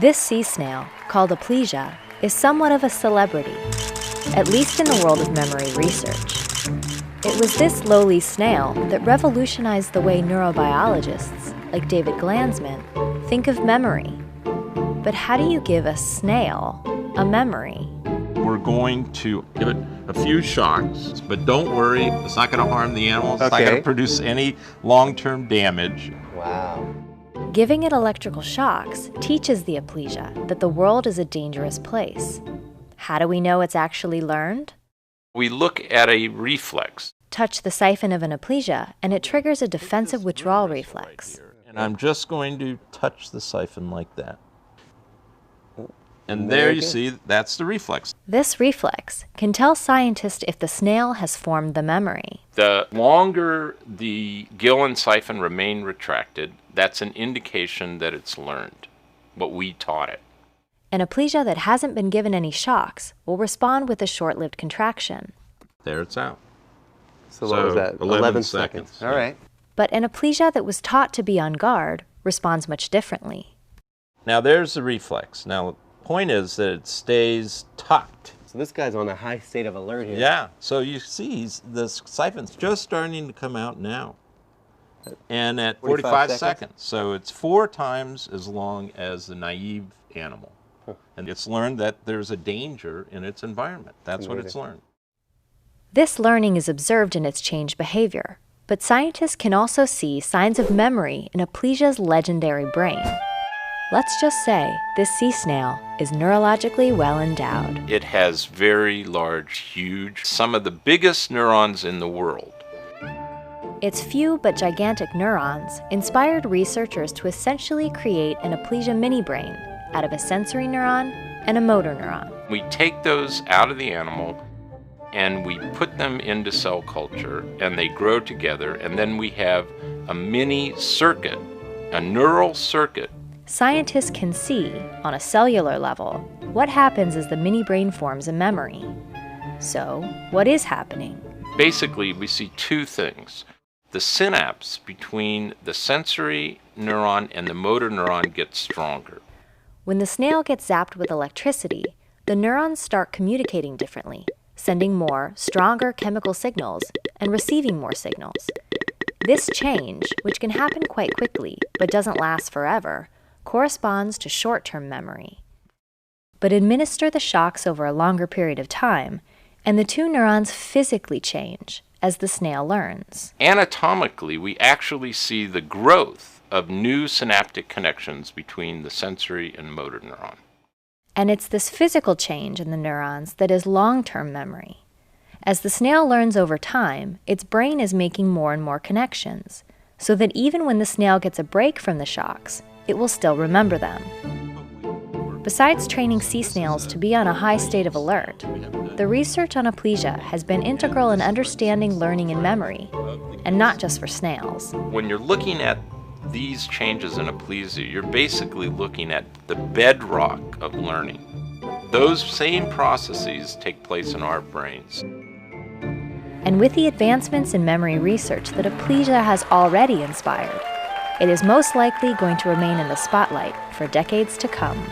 This sea snail, called aplysia, is somewhat of a celebrity, at least in the world of memory research. It was this lowly snail that revolutionized the way neurobiologists, like David Glanzman, think of memory. But how do you give a snail a memory? We're going to give it a few shocks, but don't worry, it's not going to harm the animals. It's not going to produce any long-term damage. Wow. Giving it electrical shocks teaches the aplysia that the world is a dangerous place. How do we know it's actually learned? We look at a reflex. Touch the siphon of an aplysia, and it triggers a defensive withdrawal reflex. And I'm just going to touch the siphon like that. And there you see, that's the reflex. This reflex can tell scientists if the snail has formed the memory. The longer the gill and siphon remain retracted, that's an indication that it's learned what we taught it. An aplysia that hasn't been given any shocks will respond with a short-lived contraction. There it's out. So what was that? 11 seconds. All right. But an aplysia that was taught to be on guard responds much differently. Now there's the reflex. Now the point is that it stays tucked. So this guy's on a high state of alert here. Yeah, so you see the siphon's just starting to come out now. And at 45 seconds. So it's 4 times as long as the naive animal. And it's learned that there's a danger in its environment. That's what it's learned. This learning is observed in its changed behavior, but scientists can also see signs of memory in aplysia's legendary brain. Let's just say this sea snail is neurologically well endowed. It has very large, huge, some of the biggest neurons in the world. Its few but gigantic neurons inspired researchers to essentially create an aplysia mini-brain out of a sensory neuron and a motor neuron. We take those out of the animal and we put them into cell culture and they grow together, and then we have a mini circuit, a neural circuit. Scientists can see, on a cellular level, what happens as the mini-brain forms a memory. So, what is happening? Basically, we see 2 things. The synapse between the sensory neuron and the motor neuron gets stronger. When the snail gets zapped with electricity, the neurons start communicating differently, sending more, stronger chemical signals and receiving more signals. This change, which can happen quite quickly but doesn't last forever, corresponds to short-term memory. But administer the shocks over a longer period of time, and the 2 neurons physically change as the snail learns. Anatomically, we actually see the growth of new synaptic connections between the sensory and motor neuron. And it's this physical change in the neurons that is long-term memory. As the snail learns over time, its brain is making more and more connections, so that even when the snail gets a break from the shocks, it will still remember them. Besides training sea snails to be on a high state of alert, the research on aplysia has been integral in understanding learning and memory, and not just for snails. When you're looking at these changes in aplysia, you're basically looking at the bedrock of learning. Those same processes take place in our brains. And with the advancements in memory research that aplysia has already inspired, it is most likely going to remain in the spotlight for decades to come.